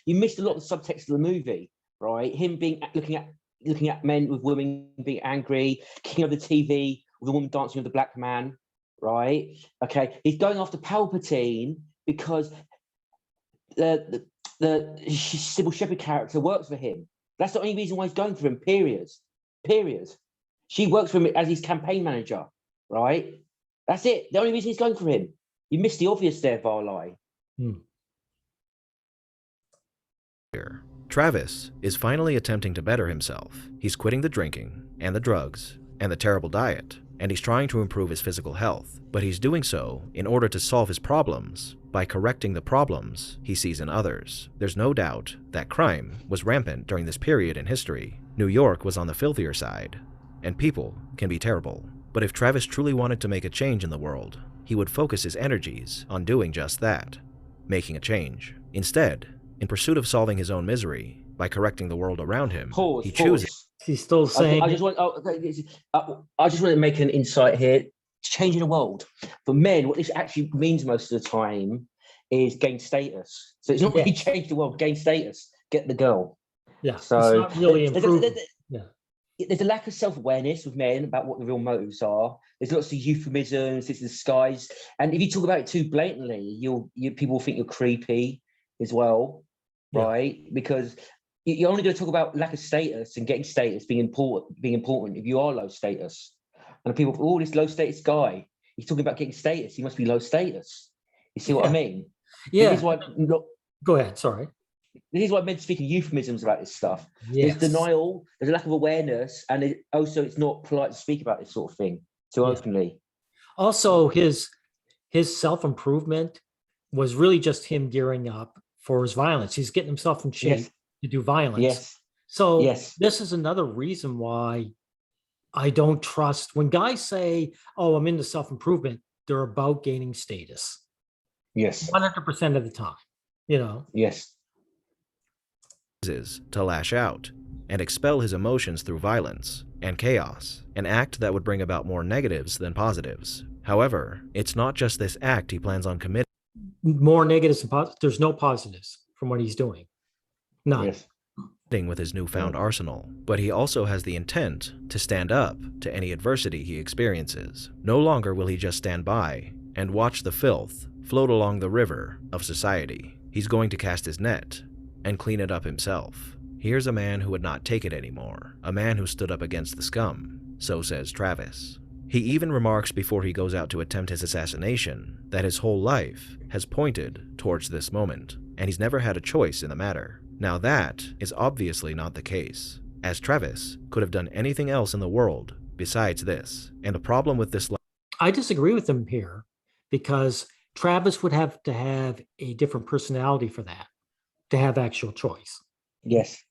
You missed a lot of the subtext of the movie, right? Him looking at men with women being angry, kicking over the TV with a woman dancing with a black man, right? Okay, he's going after Palpatine because the Sybil Shepherd character works for him. That's the only reason why he's going for him, period. She works for him as his campaign manager, right? That's it. The only reason he's going for him. You missed the obvious there, Varlai. Travis is finally attempting to better himself. He's quitting the drinking and the drugs and the terrible diet, and he's trying to improve his physical health, but he's doing so in order to solve his problems by correcting the problems he sees in others. There's no doubt that crime was rampant during this period in history. New York was on the filthier side, and people can be terrible. But if Travis truly wanted to make a change in the world, he would focus his energies on doing just that, making a change. Instead, in pursuit of solving his own misery by correcting the world around him, he chooses. He's still saying. I just want to make an insight here. Changing the world for men, what this actually means most of the time is gain status. So it's not really change the world, gain status, get the girl. Yeah. So it's not really improving. There's a lack of self-awareness with men about what the real motives are. There's lots of euphemisms, it's disguised. And if you talk about it too blatantly, people will think you're creepy as well, right? Because you're only going to talk about lack of status and getting status being important if you are low status. And people, this low status guy, he's talking about getting status. He must be low status. You see what I mean? Yeah. This is why, Go ahead. Sorry. This is why men speak in euphemisms about this stuff. Yes. There's denial, there's a lack of awareness, and it's not polite to speak about this sort of thing too openly. Also, his self-improvement was really just him gearing up for his violence. He's getting himself in shape to do violence. Yes. So this is another reason why I don't trust when guys say, "Oh, I'm into self-improvement." They're about gaining status. Yes. 100% of the time. Yes. To lash out and expel his emotions through violence and chaos, an act that would bring about more negatives than positives. However, it's not just this act he plans on committing. More negatives than positives. There's no positives from what he's doing. None. Yes. With his newfound arsenal, but he also has the intent to stand up to any adversity he experiences. No longer will he just stand by and watch the filth float along the river of society. He's going to cast his net and clean it up himself. Here's a man who would not take it anymore, a man who stood up against the scum, so says Travis. He even remarks before he goes out to attempt his assassination that his whole life has pointed towards this moment, and he's never had a choice in the matter. Now that is obviously not the case, as Travis could have done anything else in the world besides this, and the problem with this... I disagree with him here, because Travis would have to have a different personality for that, to have actual choice. Yes.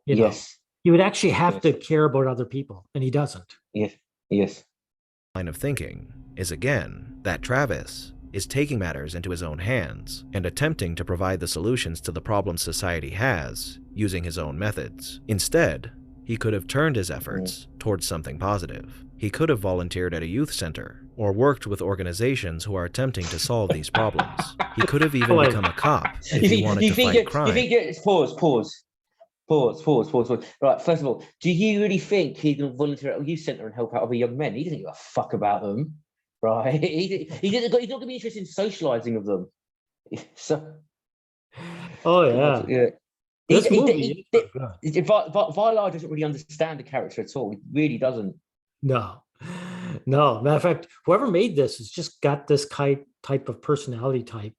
Yes. He would actually have to care about other people, and he doesn't. Yes. Line of thinking is again that Travis is taking matters into his own hands and attempting to provide the solutions to the problems society has using his own methods. Instead, he could have turned his efforts towards something positive. He could have volunteered at a youth center or worked with organizations who are attempting to solve these problems. He could have even become a cop if he wanted to fight crime. Pause. Right, first of all, do you really think he can volunteer at a youth centre and help out other young men? He doesn't give a fuck about them, right? He's not going to be interested in socialising with them. So, This movie Vilar doesn't really understand the character at all. He really doesn't. No. Matter of fact, whoever made this has just got this type of personality type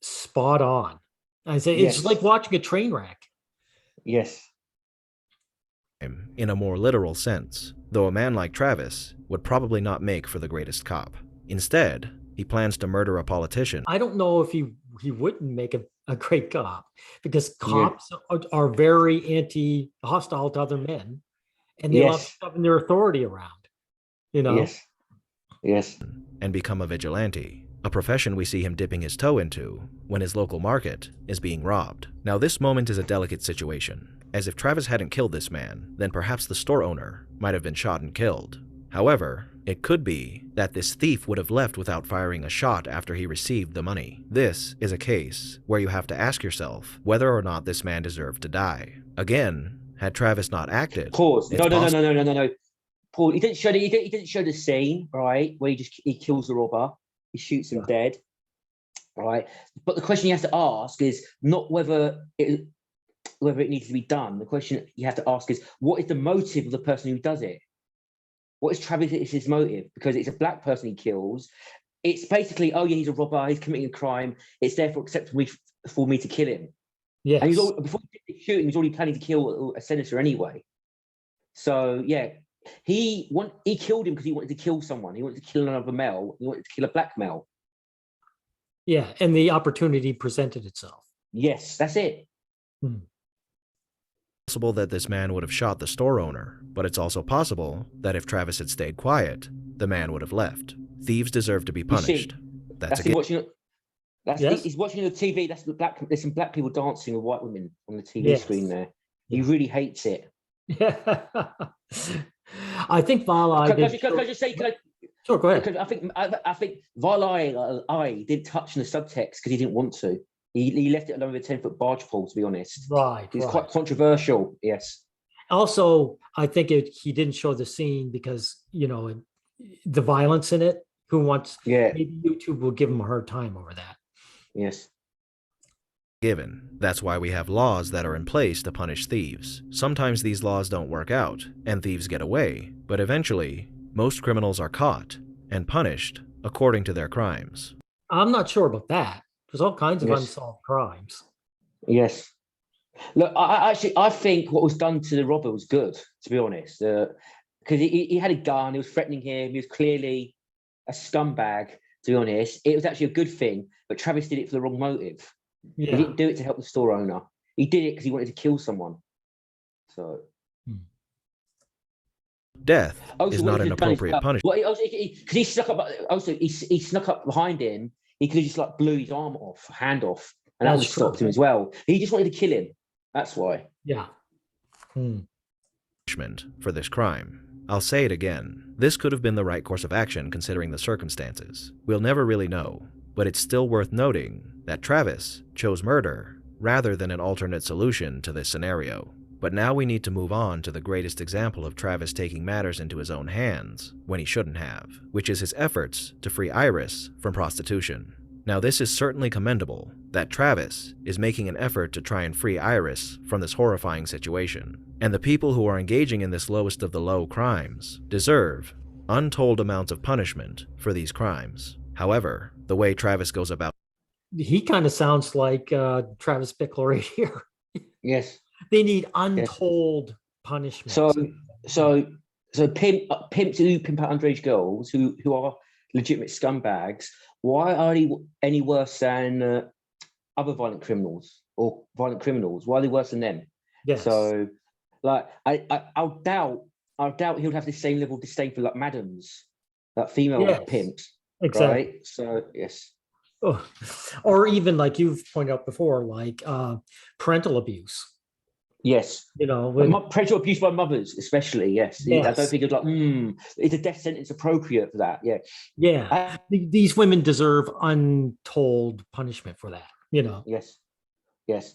spot on. I say it's like watching a train wreck. Yes. In a more literal sense, though a man like Travis would probably not make for the greatest cop. Instead, he plans to murder a politician. I don't know if he wouldn't make a great cop, because cops are very hostile to other men, and they love shoving their authority around. Yes. And become a vigilante, a profession we see him dipping his toe into when his local market is being robbed. Now, this moment is a delicate situation, as if Travis hadn't killed this man, then perhaps the store owner might have been shot and killed. However, it could be that this thief would have left without firing a shot after he received the money. This is a case where you have to ask yourself whether or not this man deserved to die. Again, had Travis not acted... Pause. No. Paul, he didn't show the scene, right, where he kills the robber, he shoots him dead, right? But the question you have to ask is not whether it needs to be done. The question you have to ask is, what is the motive of the person who does it? What is Travis's motive? Because it's a black person he kills. It's basically, he's a robber, he's committing a crime. It's therefore acceptable for me to kill him. Yes. And before he did the shooting, he was already planning to kill a senator anyway. So he killed him because he wanted to kill someone. He wanted to kill another male. He wanted to kill a black male. Yeah, and the opportunity presented itself. Yes, that's it. Possible that this man would have shot the store owner, but it's also possible that if Travis had stayed quiet, the man would have left. Thieves deserve to be You see, punished. That's a him given. watching. Yes. He's watching the TV. There's some black people dancing with white women on the TV Yes. screen there. He Yeah. really hates it. Yeah. I think Vala Can did. I just say? Sure, go ahead. Because I think Varlai I didn't touch on the subtext because he didn't want to. He left it alone with a 10-foot barge pole, to be honest. Right. It's right. quite controversial, yes. Also, I think he didn't show the scene because, the violence in it. Who wants? Yeah, Maybe YouTube will give him a hard time over that. yes. Given. That's why we have laws that are in place to punish thieves. Sometimes these laws don't work out, and thieves get away, but eventually, most criminals are caught and punished according to their crimes. I'm not sure about that. There's all kinds of Yes. unsolved crimes. Yes. Look, I think what was done to the robber was good, to be honest. Because he had a gun, he was threatening him, he was clearly a scumbag, to be honest. It was actually a good thing, but Travis did it for the wrong motive. He Yeah. didn't do it to help the store owner. He did it because he wanted to kill someone. So Death also, is what not he an could have done is, appropriate punishment. Well, because he snuck up. Also, he snuck up behind him. He could have just like blew his hand off, and that would have That's true. stopped him as well. He just wanted to kill him. That's why. Yeah. For this crime. I'll say it again. This could have been the right course of action considering the circumstances. We'll never really know, but it's still worth noting that Travis chose murder rather than an alternate solution to this scenario. But now we need to move on to the greatest example of Travis taking matters into his own hands when he shouldn't have, which is his efforts to free Iris from prostitution. Now this is certainly commendable, that Travis is making an effort to try and free Iris from this horrifying situation. And the people who are engaging in this lowest of the low crimes deserve untold amounts of punishment for these crimes. However, the way Travis goes about He kind of sounds like Travis Bickle right here. Yes. They need untold punishment. So pimps who pimp out underage girls who are legitimate scumbags. Why are they any worse than other violent criminals or violent criminals? Why are they worse than them? Yes. So, like, I doubt he would have the same level of disdain for like madams, like female Yes. pimps, exactly. right? So yes. Oh. Or even like you've pointed out before, like parental abuse. Yes. When, Parental abuse by mothers, especially. Yes. I Yes. don't think it's like, is a death sentence appropriate for that? Yeah. yeah, these women deserve untold punishment for that. Yes. Yes.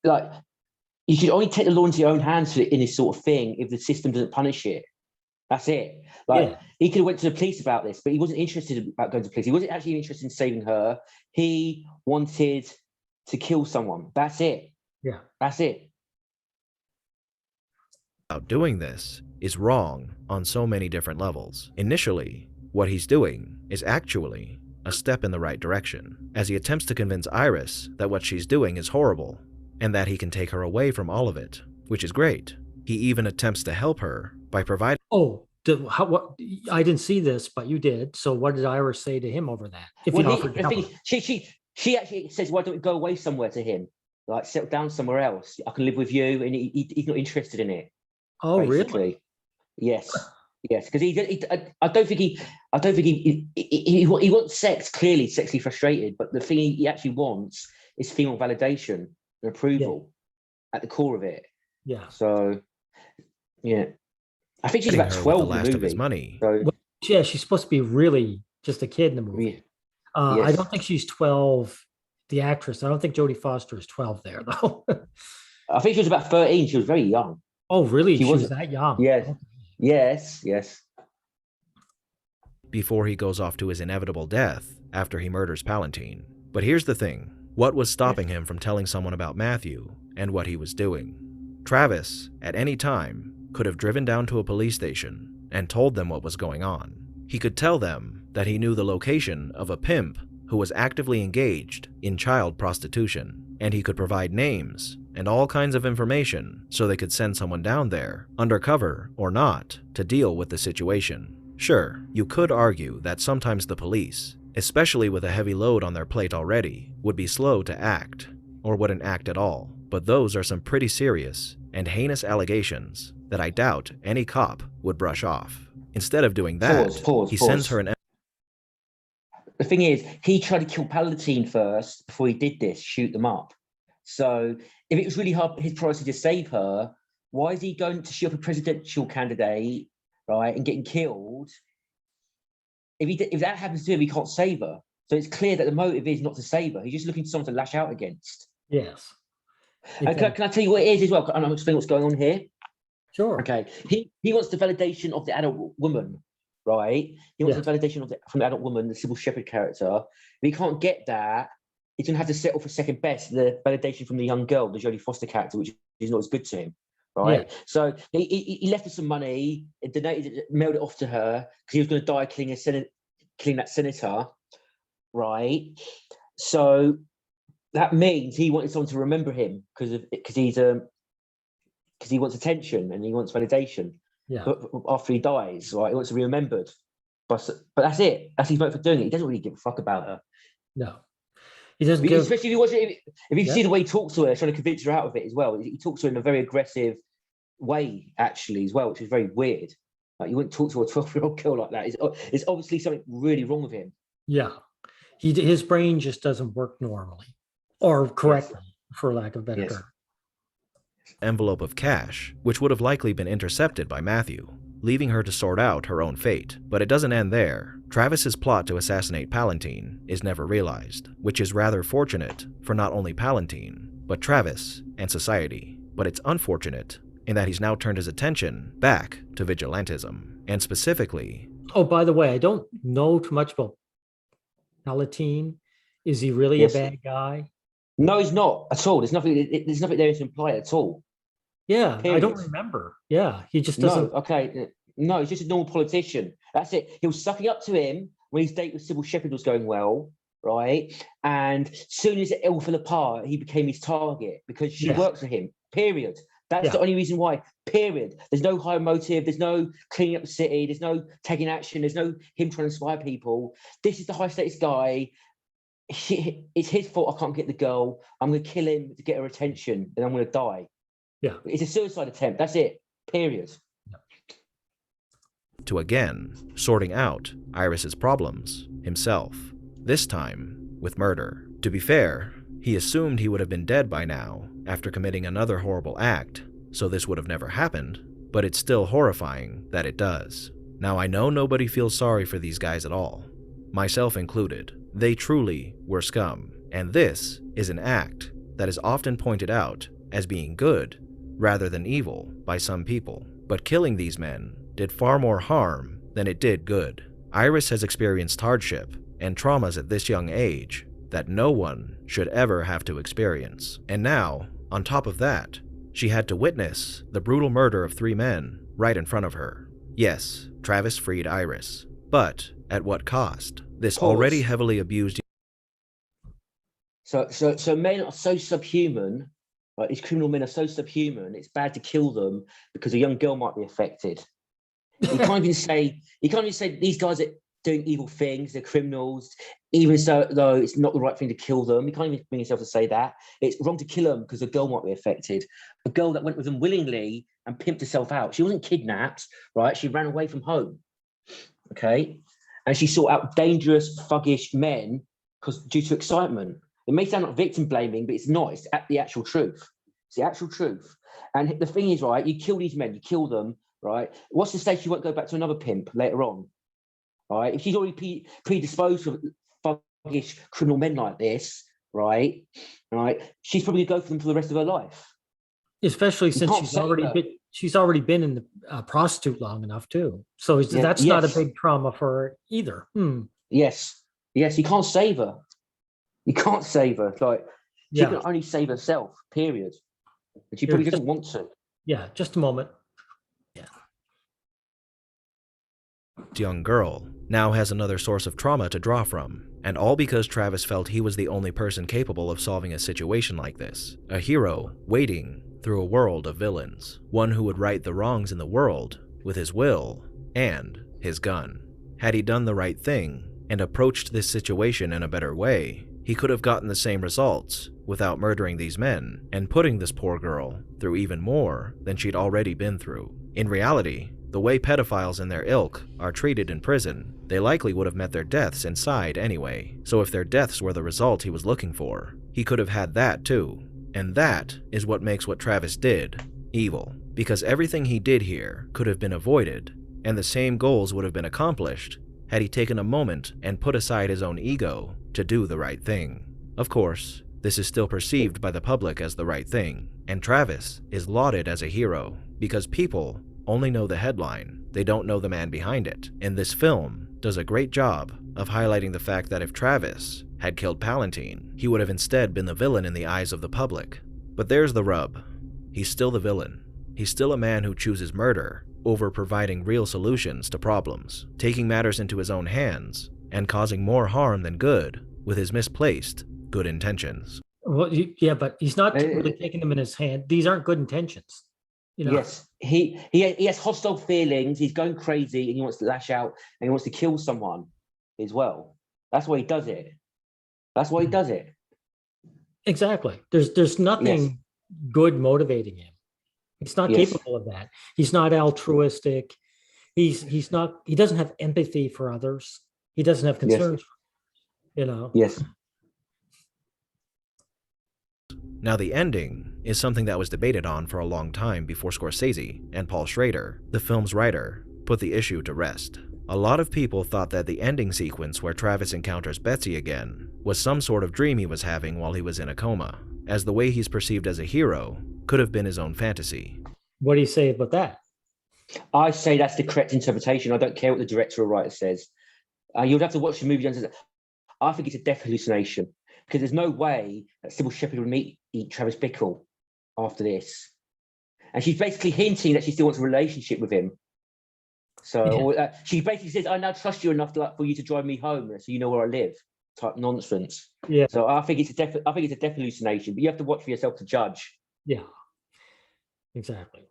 Like, you should only take the law into your own hands in this sort of thing if the system doesn't punish it. That's it. Like, he could have went to the police about this, but he wasn't interested about going to the police. He wasn't actually interested in saving her. He wanted to kill someone. That's it. Yeah. That's it. doing this is wrong on so many different levels. Initially, what he's doing is actually a step in the right direction, as he attempts to convince Iris that what she's doing is horrible, and that he can take her away from all of it, which is great. He even attempts to help her by providing Oh, what? I didn't see this, but you did. So what did Iris say to him over that? If Well, he offered to help her? she actually says, why don't we go away somewhere to him? Like, settle down somewhere else. I can live with you, and he's not interested in it. Oh, Basically. really? Yes, yes, because I don't think he wants sex. Clearly, sexually frustrated, but the thing he actually wants is female validation and approval at the core of it. Yeah. So, yeah, I think she's her about with 12 the in last the of his movie. money. So, Yeah, she's supposed to be really just a kid in the movie. I Yes. don't think she's 12. The actress. I don't think Jodie Foster is 12 there, though. I think she was about 13. She was very young. Oh, really? She She was wasn't- that young? Yes. Okay. Yes. Before he goes off to his inevitable death after he murders Palantine. But here's the thing. What was stopping him from telling someone about Matthew and what he was doing? Travis, at any time, could have driven down to a police station and told them what was going on. He could tell them that he knew the location of a pimp who was actively engaged in child prostitution, and he could provide names and all kinds of information so they could send someone down there, undercover or not, to deal with the situation. Sure, you could argue that sometimes the police, especially with a heavy load on their plate already, would be slow to act, or wouldn't act at all, but those are some pretty serious and heinous allegations that I doubt any cop would brush off. Instead of doing that, he sends her an... The thing is, he tried to kill Palatine first before he did this, shoot them up. So if it was really hard, his priority to save her, why is he going to shoot up a presidential candidate, right, and getting killed? If that happens to him, he can't save her. So it's clear that the motive is not to save her. He's just looking for someone to lash out against. Yes. And can I tell you what it is as well? And I'm explaining what's going on here. Sure. Okay. He wants the validation of the adult woman, right? He wants the validation from the adult woman, the Sybil Shepherd character. If he can't get that, he's going to have to settle for second best, the validation from the young girl, the Jodie Foster character, which is not as good to him, right? Yeah. So he left her some money, mailed it off to her because he was going to die killing that senator, right? So that means he wanted someone to remember him because he wants attention and he wants validation. Yeah. But after he dies, right, he wants to be remembered. But that's it. That's his motive for doing it. He doesn't really give a fuck about her. No. He doesn't give... Especially if you watch it, if you see the way he talks to her, trying to convince her out of it as well. He talks to her in a very aggressive way, actually, as well, which is very weird. Like, you wouldn't talk to a 12-year-old girl like that. It's obviously something really wrong with him. Yeah. His brain just doesn't work normally or correctly, for lack of a better term. Envelope of cash, which would have likely been intercepted by Matthew, leaving her to sort out her own fate. But it doesn't end there. Travis's plot to assassinate Palatine is never realized, which is rather fortunate for not only Palatine, but Travis and society. But it's unfortunate in that he's now turned his attention back to vigilantism, and specifically... Oh, by the way, I don't know too much about Palatine. Is he really a bad guy? No, he's not at all. There's nothing there to imply at all. Yeah, Period. I don't remember. Yeah, he just doesn't... No, okay. No, he's just a normal politician. That's it. He was sucking up to him when his date with Sybil Shepherd was going well, right? And soon as it all fell apart, he became his target because she works for him. Period. That's the only reason why. Period. There's no higher motive. There's no cleaning up the city. There's no taking action. There's no him trying to inspire people. This is the high status guy. It's his fault I can't get the girl. I'm going to kill him to get her attention and I'm going to die. Yeah. It's a suicide attempt. That's it. Period. To again sorting out Iris's problems himself, this time with murder. To be fair, he assumed he would have been dead by now after committing another horrible act, so this would have never happened, but it's still horrifying that it does. Now I know nobody feels sorry for these guys at all, myself included. They truly were scum, and this is an act that is often pointed out as being good rather than evil by some people. But killing these men did far more harm than it did good. Iris has experienced hardship and traumas at this young age that no one should ever have to experience. And now, on top of that, she had to witness the brutal murder of 3 men right in front of her. Yes, Travis freed Iris, but at what cost? This already heavily abused... So men are so subhuman, right? These criminal men are so subhuman, it's bad to kill them because a young girl might be affected. You can't even say these guys are doing evil things, they're criminals, even though it's not the right thing to kill them. You can't even bring yourself to say that. It's wrong to kill them because a girl might be affected. A girl that went with them willingly and pimped herself out. She wasn't kidnapped, right? She ran away from home, okay? And she sought out dangerous, thuggish men due to excitement. It may sound like victim blaming, but it's not. It's the actual truth. It's the actual truth. And the thing is, right, you kill these men, you kill them, right? What's to say she won't go back to another pimp later on? Right? If she's already predisposed to thuggish criminal men like this, right? She's probably going to go for them for the rest of her life. Especially since she's already been in the prostitute long enough too. So that's not a big trauma for her either. Yes, you can't save her. You can't save her. Like she can only save herself. Period. And she probably doesn't want to. Yeah, just a moment. Young girl now has another source of trauma to draw from, and all because Travis felt he was the only person capable of solving a situation like this. A hero wading through a world of villains, one who would right the wrongs in the world with his will and his gun. Had he done the right thing and approached this situation in a better way, he could have gotten the same results without murdering these men and putting this poor girl through even more than she'd already been through. In reality, The way pedophiles and their ilk are treated in prison, they likely would have met their deaths inside anyway. So if their deaths were the result he was looking for, he could have had that too. And that is what makes what Travis did evil. Because everything he did here could have been avoided, and the same goals would have been accomplished had he taken a moment and put aside his own ego to do the right thing. Of course, this is still perceived by the public as the right thing, and Travis is lauded as a hero because people only know the headline, they don't know the man behind it. And this film does a great job of highlighting the fact that if Travis had killed Palantine, he would have instead been the villain in the eyes of the public. But there's the rub. He's still the villain. He's still a man who chooses murder over providing real solutions to problems, taking matters into his own hands, and causing more harm than good with his misplaced good intentions. Well, yeah, but he's not really taking them in his hand. These aren't good intentions. You know? Yes, he has hostile feelings. He's going crazy, and he wants to lash out, and he wants to kill someone as well. That's why he does it. That's why he does it. Exactly. There's nothing good motivating him. He's not capable of that. He's not altruistic. He's not. He doesn't have empathy for others. He doesn't have concerns. You know. Yes. Now, the ending is something that was debated on for a long time before Scorsese and Paul Schrader, the film's writer, put the issue to rest. A lot of people thought that the ending sequence where Travis encounters Betsy again was some sort of dream he was having while he was in a coma, as the way he's perceived as a hero could have been his own fantasy. What do you say about that? I say that's the correct interpretation. I don't care what the director or writer says. You'd have to watch the movie. I think it's a death hallucination, because there's no way that Sybil Shepherd would meet Travis Bickle after this. And she's basically hinting that she still wants a relationship with him. So she basically says, I now trust you enough for you to drive me home so you know where I live, type nonsense. Yeah. So I think it's a death hallucination, but you have to watch for yourself to judge. Yeah, exactly.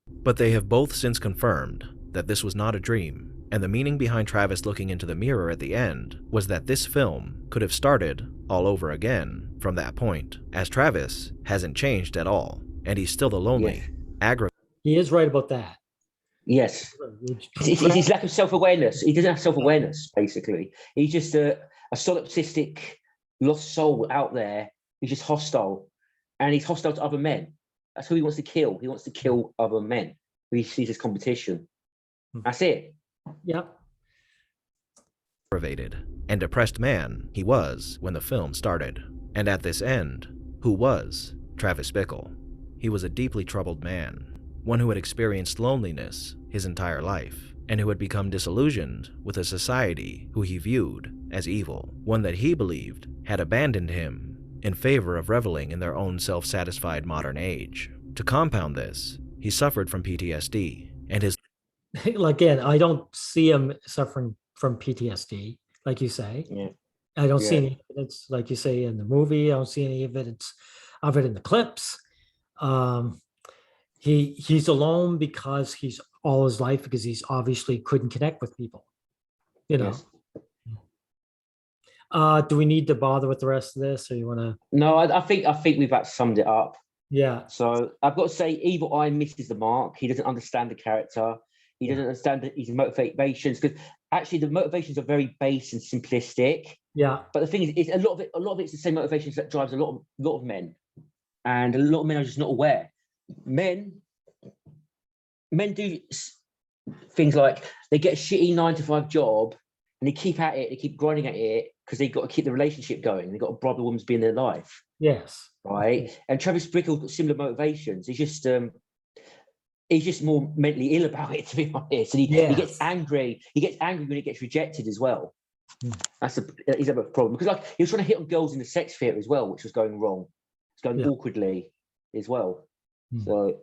But they have both since confirmed that this was not a dream, and the meaning behind Travis looking into the mirror at the end was that this film could have started all over again from that point, as Travis hasn't changed at all, and he's still the lonely, aggravated. He is right about that. Yes. It's his lack of self-awareness. He doesn't have self-awareness, basically. He's just a solipsistic, lost soul out there. He's just hostile, and he's hostile to other men. That's who he wants to kill. He wants to kill other men who he sees as competition. That's it. Yeah. Aggravated and depressed man he was when the film started. And at this end, who was Travis Bickle? He was a deeply troubled man, one who had experienced loneliness his entire life, and who had become disillusioned with a society who he viewed as evil, one that he believed had abandoned him in favor of reveling in their own self-satisfied modern age. To compound this, he suffered from PTSD, and his again, I don't see him suffering from PTSD, like you say. Yeah. I don't see any evidence, like you say, in the movie. I don't see any evidence of it in the clips. He's alone because he's all his life, because he's obviously couldn't connect with people. You know. Yes. Do we need to bother with the rest of this, or you want to? No, I think we've about summed it up. Yeah. So I've got to say, Evil Eye misses the mark. He doesn't understand the character. He doesn't understand his motivations, because actually the motivations are very base and simplistic. Yeah. But the thing is, a lot of it's the same motivations that drives a lot of men, and a lot of men are just not aware. Men do things like they get a shitty 9-to-5 job, and they keep at it, they keep grinding at it because they've got to keep the relationship going. They've got to bribe the woman to be in their life. Yes. Right. And Travis Bickle's got similar motivations. He's just more mentally ill about it, to be honest. And he gets angry. He gets angry when he gets rejected as well. He's a problem, because like he was trying to hit on girls in the sex theatre as well, which was going wrong. It's going awkwardly as well. So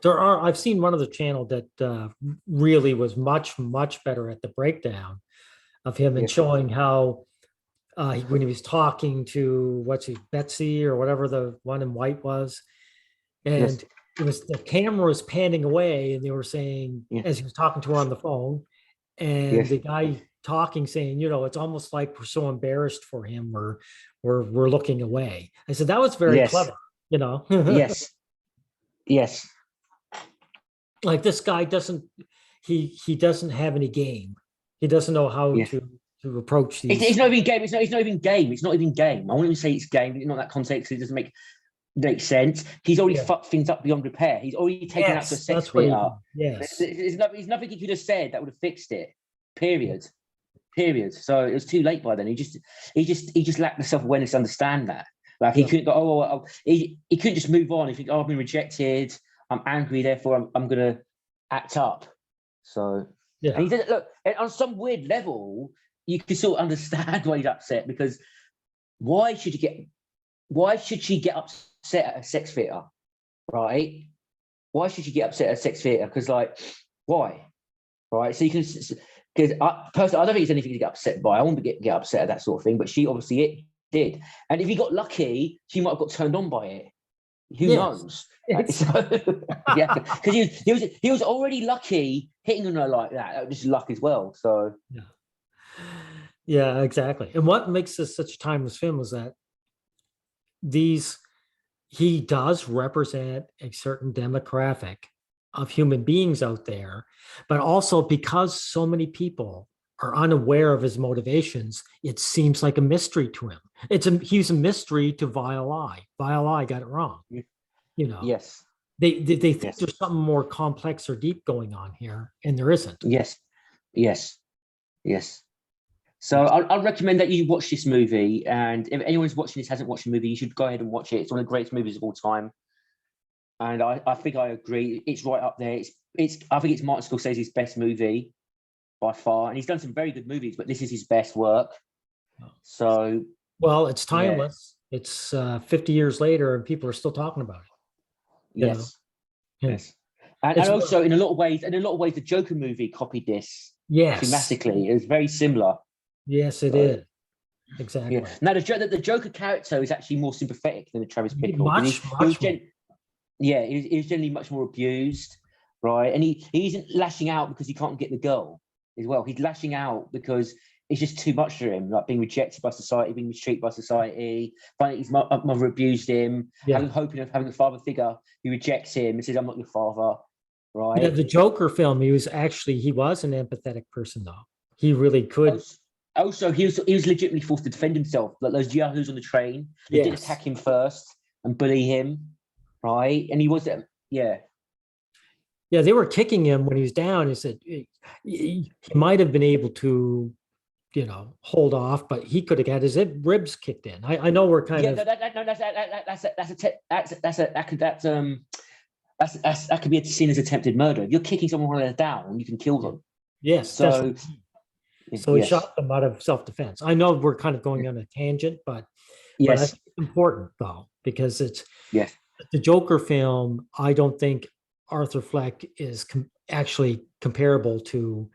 I've seen one other channel that really was much better at the breakdown of him and showing how when he was talking to Betsy or whatever the one in white was, and it was the camera was panning away, and they were saying as he was talking to her on the phone, and the guy talking saying, it's almost like we're so embarrassed for him, we're looking away. I said that was very clever, Yes. Like this guy he doesn't have any game. He doesn't know how Yes. to approach these. It's not even game. It's not even game. It's not even game. I won't even say it's game. Not in that context. It doesn't make sense. He's already Yeah. fucked things up beyond repair. He's already taken out to a Yes, sex that's what he. theater. Yes. There's nothing he could have said that would have fixed it. Period. So it was too late by then. He just lacked the self-awareness to understand that. Like he Yeah. couldn't go, he couldn't just move on. He think, I've been rejected. I'm angry, therefore I'm gonna act up. So Yeah. and he did look, and on some weird level, you can sort of understand why he's upset, because why should she get upset at a sex theater? Right? Why should she get upset at a sex theater? Because like, why? Right. So you can, because personally, I don't think it's anything to get upset by. I won't get upset at that sort of thing, but she obviously did. And if he got lucky, she might have got turned on by it. Who Yes. knows? Yeah, because he was already lucky hitting on her like that. That was just luck as well. So Yeah, exactly. And what makes this such a timeless film is that he does represent a certain demographic of human beings out there, but also because so many people are unaware of his motivations, it seems like a mystery to him. He's a mystery to Vile Eye. Vile Eye got it wrong. You know, yes, they think Yes. there's something more complex or deep going on here, and there isn't. yes. So I'll recommend that you watch this movie. And if anyone's watching this hasn't watched the movie, you should go ahead and watch it. It's one of the greatest movies of all time. And I think I agree. It's right up there. I think it's Martin Scorsese's best movie by far. And he's done some very good movies, but this is his best work. So Well, it's timeless. It's 50 years later, and people are still talking about it. You know? yes, Yeah. yes. And It's- also in a lot of ways, the Joker movie copied this Yes. thematically. It was very similar. Yes, it So- is. Exactly. Yeah. Now the Joker character is actually more sympathetic than the Travis Bickle. Much more. He was generally much more abused, right? And he isn't lashing out because he can't get the girl as well. He's lashing out because it's just too much for him, like being rejected by society, being mistreated by society, finding his mother abused him, Yeah. having a father figure who rejects him and says, "I'm not your father," right? Yeah, the Joker film, he was an empathetic person, though. He really could. Also, he was legitimately forced to defend himself. Like those yahoos on the train, they did Yes. attack him first and bully him, right? And he was, Yeah, they were kicking him when he was down. He said he might have been able to, hold off, but he could have had his ribs kicked in. I know we're kind of. That could be seen as attempted murder. If you're kicking someone while they're down, you can kill them. Yes. So he shot them out of self-defense. I know we're kind of going on a tangent, but I yes, think it's important though, because it's yes, the Joker film. I don't think Arthur Fleck is actually comparable to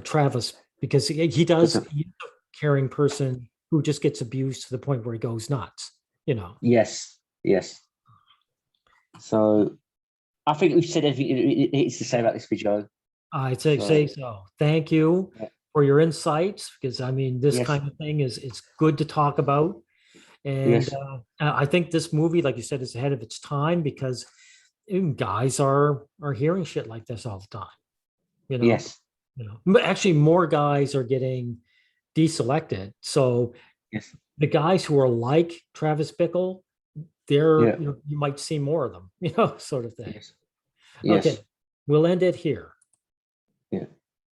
Travis, because he does. He's a caring person who just gets abused to the point where he goes nuts. yes. So I think we've said everything it needs to say about this video. I'd say so. Thank you for your insights, because this Yes. kind of thing it's good to talk about. And Yes. I think this movie, like you said, is ahead of its time, because guys are hearing shit like this all the time. Yes. But actually more guys are getting deselected. So Yes. the guys who are like Travis Bickle, they're you might see more of them, sort of thing. Yes. Okay, we'll end it here. Yeah.